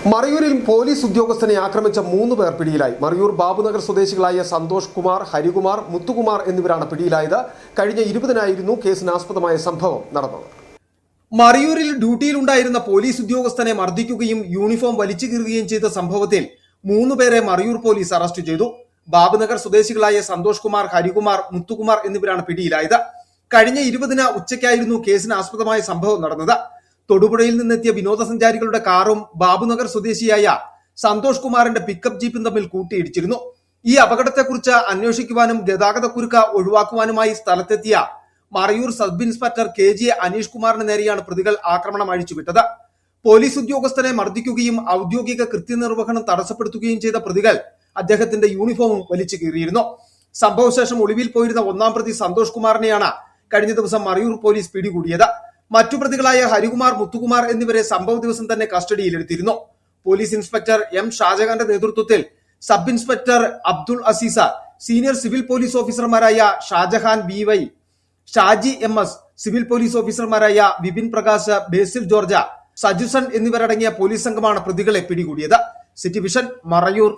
മറയൂരിൽ police ഉദ്യോഗസ്ഥനെ ആക്രമിച്ച 3 പേർ പിടിയിലായി. മറയൂർ ബാബുനഗർ സ്വദേശികളായ സന്തോഷ് കുമാർ, ഹരികുമാർ, മുത്തുകുമാർ എന്നിവരാണ് പിടിയിലായത്. കഴിഞ്ഞ 20-നായിരുന്നു കേസിനാസ്പദമായ സംഭവം നടന്നത്. മറയൂരിൽ ഡ്യൂട്ടിയിലുണ്ടായിരുന്ന പോലീസ് ഉദ്യോഗസ്ഥനെ മർദ്ദിക്കുകയും യൂണിഫോം വലിച്ചു കീറുകയും ചെയ്ത സംഭവത്തിൽ 3 പേരെ മറയൂർ പോലീസ് അറസ്റ്റ് ചെയ്തു. ബാബുനഗർ സ്വദേശികളായ സന്തോഷ് കുമാർ, ഹരികുമാർ, മുത്തുകുമാർ എന്നിവരാണ് പിടിയിലായത്. കഴിഞ്ഞ 20-ന് ഉച്ചയ്ക്കായിരുന്നു കേസിനാസ്പദമായ സംഭവം നടന്നത്. തൊടുപുഴയിൽ നിന്നെത്തിയ വിനോദസഞ്ചാരികളുടെ കാറും ബാബുനഗർ സ്വദേശിയായ സന്തോഷ് കുമാറിന്റെ പിക്കപ്പ് ജീപ്പും തമ്മിൽ കൂട്ടിയിടിച്ചിരുന്നു. ഈ അപകടത്തെക്കുറിച്ച് അന്വേഷിക്കുവാനും ഗതാഗതക്കുരുക്ക് ഒഴിവാക്കുവാനുമായി സ്ഥലത്തെത്തിയ Marayoor sub inspector KG Aneesh കുമാറിന് നേരെയാണ് പ്രതികൾ ആക്രമണം അഴിച്ചുവിട്ടത്. പോലീസ് ഉദ്യോഗസ്ഥനെ മർദ്ദിക്കുകയും ഔദ്യോഗിക കൃത്യനിർവഹണം തടസ്സപ്പെടുത്തുകയും ചെയ്ത പ്രതികൾ അദ്ദേഹത്തിന്റെ യൂണിഫോമും വലിച്ചു കീറിയിരുന്നു. സംഭവശേഷം ഒളിവിൽ പോയിരുന്ന 1-ാം പ്രതി സന്തോഷ് കുമാറിനെയാണ് കഴിഞ്ഞ ദിവസം മറയൂർ പോലീസ് പിടികൂടിയത്. മറ്റു പ്രതികളായ ഹരികുമാർ, മുത്തുകുമാർ എന്നിവരെ സംഭവ ദിവസം തന്നെ കസ്റ്റഡിയിലെടുത്തിരുന്നു. പോലീസ് ഇൻസ്പെക്ടർ M ഷാജഹാന്റെ നേതൃത്വത്തിൽ sub inspector Abdul Aziz, senior civil police ഓഫീസർമാരായ Shajahan BY, Shaji MS, civil police ഓഫീസർമാരായ വിപിൻ പ്രകാശ്, ബേസിൽ ജോർജ, സജുസൺ എന്നിവരടങ്ങിയ പോലീസ് സംഘമാണ് പ്രതികളെ പിടികൂടിയത്. City vision, Marayur.